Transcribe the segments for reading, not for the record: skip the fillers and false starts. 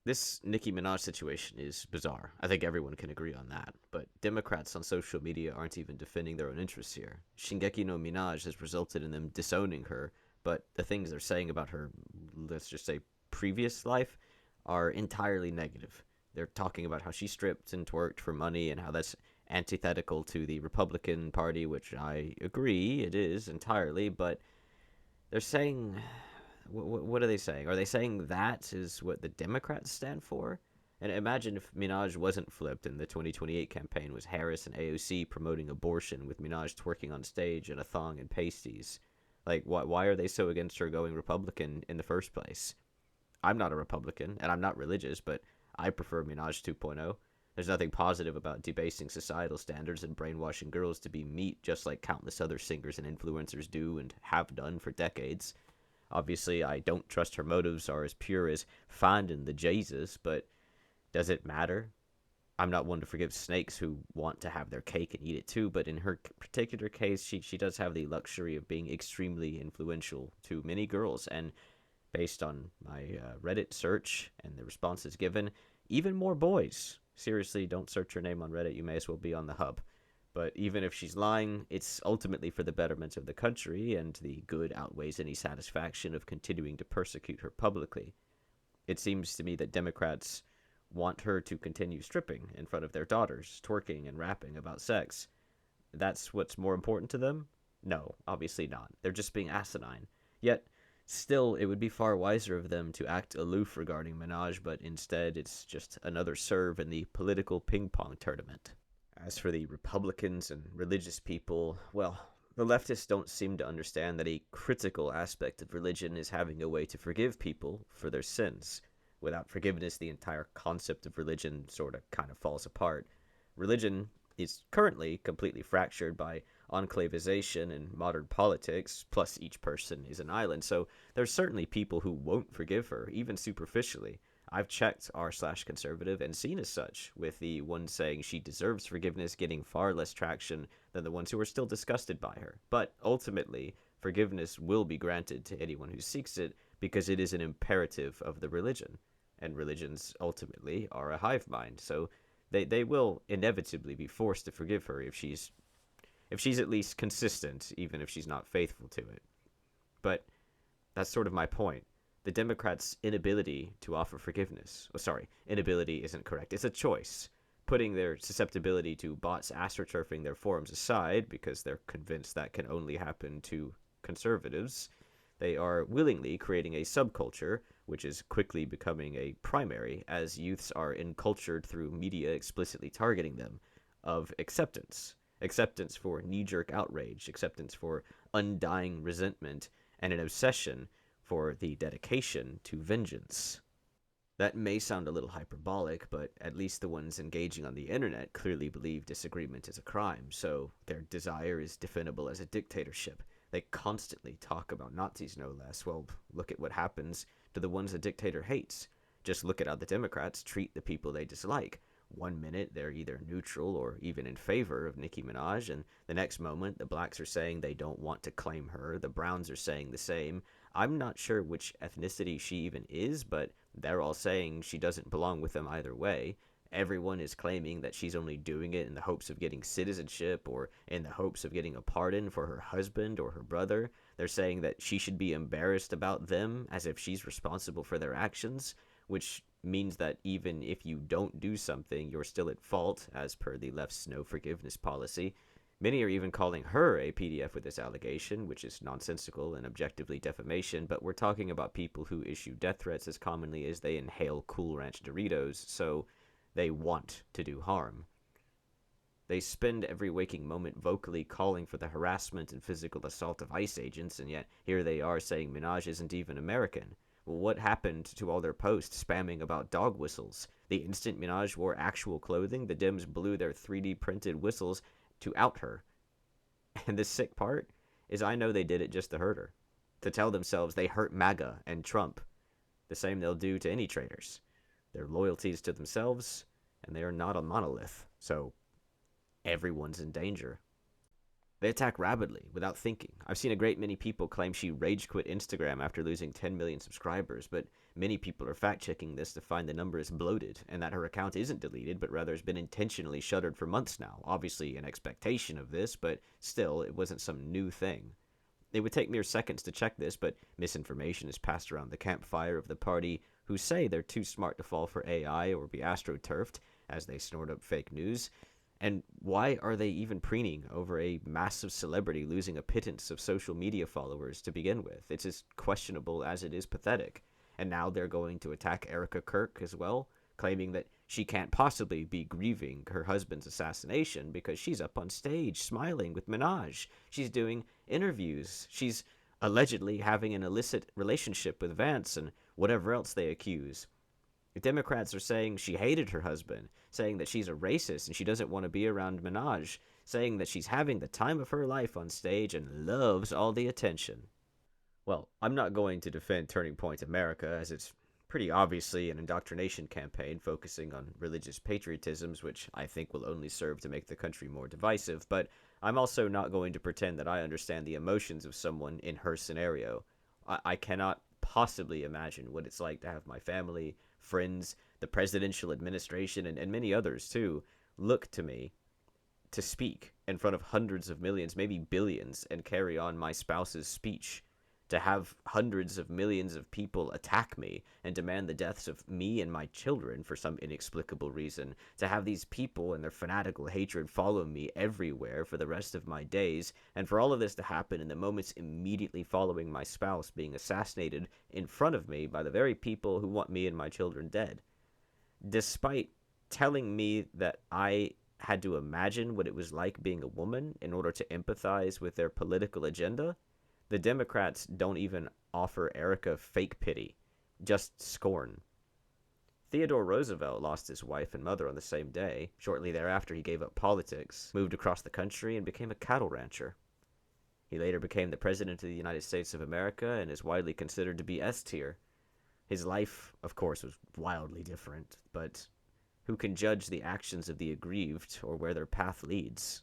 This Nicki Minaj situation is bizarre. I think everyone can agree on that. But Democrats on social media aren't even defending their own interests here. Shingeki no Minaj has resulted in them disowning her, but the things they're saying about her, let's just say, previous life, are entirely negative. They're talking about how she stripped and twerked for money and how that's antithetical to the Republican Party, which I agree it is entirely, but they're saying what are they saying? Are they saying that is what the Democrats stand for? And imagine if Minaj wasn't flipped and the 2028 campaign was Harris and AOC promoting abortion with Minaj twerking on stage in a thong and pasties. Like, why are they so against her going Republican in the first place? I'm not a Republican, and I'm not religious, but I prefer Minaj 2.0. There's nothing positive about debasing societal standards and brainwashing girls to be meat, just like countless other singers and influencers do and have done for decades. Obviously, I don't trust her motives are as pure as finding the Jesus, but does it matter? I'm not one to forgive snakes who want to have their cake and eat it too, but in her particular case, she does have the luxury of being extremely influential to many girls, and based on my Reddit search and the responses given, even more boys. Seriously, don't search her name on Reddit, you may as well be on the hub. But even if she's lying, it's ultimately for the betterment of the country, and the good outweighs any satisfaction of continuing to persecute her publicly. It seems to me that Democrats want her to continue stripping in front of their daughters, twerking and rapping about sex. That's what's more important to them? No, obviously not. They're just being asinine. Yet, still, it would be far wiser of them to act aloof regarding Minaj, but instead it's just another serve in the political ping pong tournament. As for the Republicans and religious people, well, the leftists don't seem to understand that a critical aspect of religion is having a way to forgive people for their sins. Without forgiveness, the entire concept of religion sort of kind of falls apart. Religion is currently completely fractured by enclavization and modern politics, plus each person is an island, so there's certainly people who won't forgive her, even superficially. I've checked r/conservative and seen as such, with the ones saying she deserves forgiveness getting far less traction than the ones who are still disgusted by her. But ultimately, forgiveness will be granted to anyone who seeks it because it is an imperative of the religion. And religions ultimately are a hive mind, so they will inevitably be forced to forgive her if she's at least consistent, even if she's not faithful to it. But that's sort of my point. The Democrats' inability to offer forgiveness. Oh, sorry, inability isn't correct. It's a choice. Putting their susceptibility to bots astroturfing their forums aside, because they're convinced that can only happen to conservatives, they are willingly creating a subculture, which is quickly becoming a primary, as youths are encultured through media explicitly targeting them, of acceptance. Acceptance for knee-jerk outrage, acceptance for undying resentment, and an obsession for the dedication to vengeance. That may sound a little hyperbolic, but at least the ones engaging on the internet clearly believe disagreement is a crime, so their desire is definable as a dictatorship. They constantly talk about Nazis, no less. Well, look at what happens to the ones a dictator hates. Just look at how the Democrats treat the people they dislike. One minute they're either neutral or even in favor of Nicki Minaj, and the next moment the blacks are saying they don't want to claim her, the browns are saying the same. I'm not sure which ethnicity she even is, but they're all saying she doesn't belong with them either way. Everyone is claiming that she's only doing it in the hopes of getting citizenship or in the hopes of getting a pardon for her husband or her brother. They're saying that she should be embarrassed about them as if she's responsible for their actions, which means that even if you don't do something, you're still at fault, as per the left's no forgiveness policy. Many are even calling her a PDF with this allegation, which is nonsensical and objectively defamation, but we're talking about people who issue death threats as commonly as they inhale Cool Ranch Doritos, so they want to do harm. They spend every waking moment vocally calling for the harassment and physical assault of ICE agents, and yet here they are saying Minaj isn't even American. Well, what happened to all their posts spamming about dog whistles? The instant Minaj wore actual clothing, the Dems blew their 3D printed whistles to out her. And the sick part is I know they did it just to hurt her. To tell themselves they hurt MAGA and Trump. The same they'll do to any traitors. Their loyalties to themselves, and they are not a monolith. So everyone's in danger. They attack rapidly, without thinking. I've seen a great many people claim she rage quit Instagram after losing 10 million subscribers, but many people are fact-checking this to find the number is bloated, and that her account isn't deleted, but rather has been intentionally shuttered for months now. Obviously in expectation of this, but still, it wasn't some new thing. It would take mere seconds to check this, but misinformation is passed around the campfire of the party who say they're too smart to fall for AI or be astroturfed as they snort up fake news. And why are they even preening over a massive celebrity losing a pittance of social media followers to begin with? It's as questionable as it is pathetic. And now they're going to attack Erica Kirk as well, claiming that she can't possibly be grieving her husband's assassination because she's up on stage smiling with Minaj. She's doing interviews. She's allegedly having an illicit relationship with Vance and whatever else they accuse. The Democrats are saying she hated her husband, saying that she's a racist and she doesn't want to be around Minaj, saying that she's having the time of her life on stage and loves all the attention. Well, I'm not going to defend Turning Point America, as it's pretty obviously an indoctrination campaign focusing on religious patriotisms, which I think will only serve to make the country more divisive, but I'm also not going to pretend that I understand the emotions of someone in her scenario. I cannot possibly imagine what it's like to have my family, friends, the presidential administration, and many others too, look to me to speak in front of hundreds of millions, maybe billions, and carry on my spouse's speech. To have hundreds of millions of people attack me and demand the deaths of me and my children for some inexplicable reason. To have these people and their fanatical hatred follow me everywhere for the rest of my days. And for all of this to happen in the moments immediately following my spouse being assassinated in front of me by the very people who want me and my children dead. Despite telling me that I had to imagine what it was like being a woman in order to empathize with their political agenda, the Democrats don't even offer Erica fake pity, just scorn. Theodore Roosevelt lost his wife and mother on the same day. Shortly thereafter, he gave up politics, moved across the country, and became a cattle rancher. He later became the President of the United States of America and is widely considered to be S tier. His life, of course, was wildly different, but who can judge the actions of the aggrieved or where their path leads?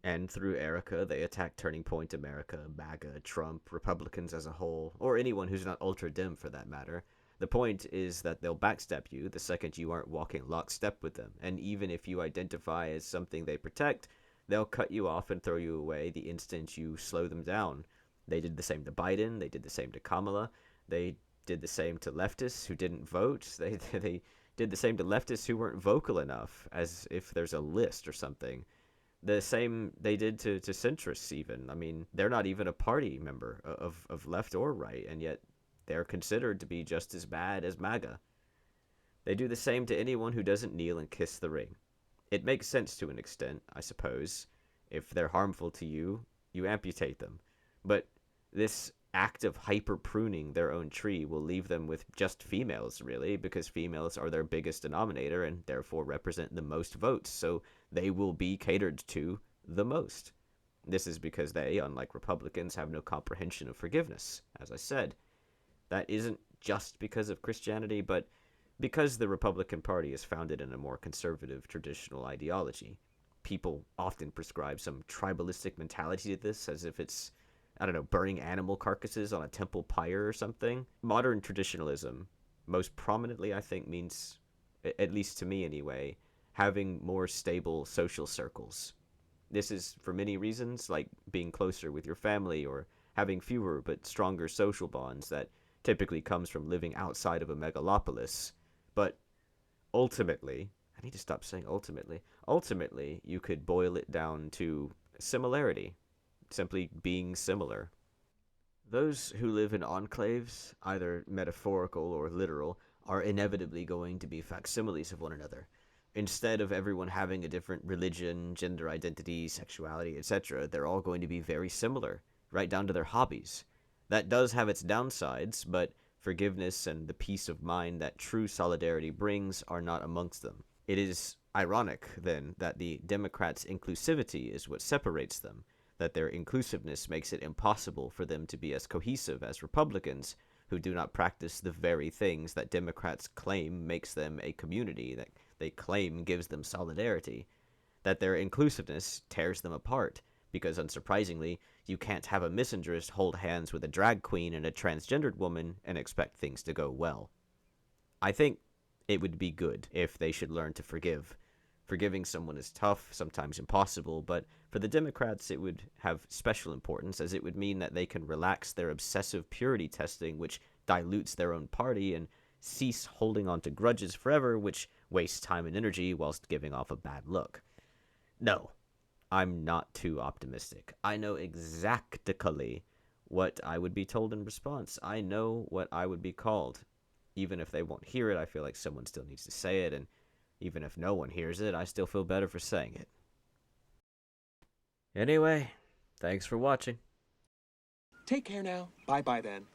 And through Erica, they attack Turning Point America, MAGA, Trump, Republicans as a whole, or anyone who's not ultra-dim for that matter. The point is that they'll backstep you the second you aren't walking lockstep with them, and even if you identify as something they protect, they'll cut you off and throw you away the instant you slow them down. They did the same to Biden, they did the same to Kamala, they did the same to leftists who didn't vote, they did the same to leftists who weren't vocal enough, as if there's a list or something. The same they did to centrists even. I mean, they're not even a party member of left or right, and yet they're considered to be just as bad as MAGA. They do the same to anyone who doesn't kneel and kiss the ring. It makes sense to an extent, I suppose. If they're harmful to you, you amputate them. But this act of hyper-pruning their own tree will leave them with just females, really, because females are their biggest denominator and therefore represent the most votes, so they will be catered to the most. This is because they, unlike Republicans, have no comprehension of forgiveness, as I said. That isn't just because of Christianity, but because the Republican Party is founded in a more conservative traditional ideology. People often prescribe some tribalistic mentality to this, as if it's, I don't know, burning animal carcasses on a temple pyre or something. Modern traditionalism, most prominently, I think, means, at least to me anyway, having more stable social circles. This is for many reasons, like being closer with your family or having fewer but stronger social bonds that typically comes from living outside of a megalopolis. But ultimately, I need to stop saying ultimately, you could boil it down to similarity. Simply being similar. Those who live in enclaves, either metaphorical or literal, are inevitably going to be facsimiles of one another. Instead of everyone having a different religion, gender identity, sexuality, etc., they're all going to be very similar, right down to their hobbies. That does have its downsides, but forgiveness and the peace of mind that true solidarity brings are not amongst them. It is ironic, then, that the Democrats' inclusivity is what separates them, that their inclusiveness makes it impossible for them to be as cohesive as Republicans, who do not practice the very things that Democrats claim makes them a community, that they claim gives them solidarity, that their inclusiveness tears them apart, because unsurprisingly, you can't have a misandrist hold hands with a drag queen and a transgendered woman and expect things to go well. I think it would be good if they should learn to forgive. Forgiving someone is tough, sometimes impossible, but for the Democrats it would have special importance, as it would mean that they can relax their obsessive purity testing, which dilutes their own party, and cease holding on to grudges forever, which wastes time and energy whilst giving off a bad look. No, I'm not too optimistic. I know exactly what I would be told in response. I know what I would be called. Even if they won't hear it, I feel like someone still needs to say it, and even if no one hears it, I still feel better for saying it. Anyway, thanks for watching. Take care now. Bye-bye then.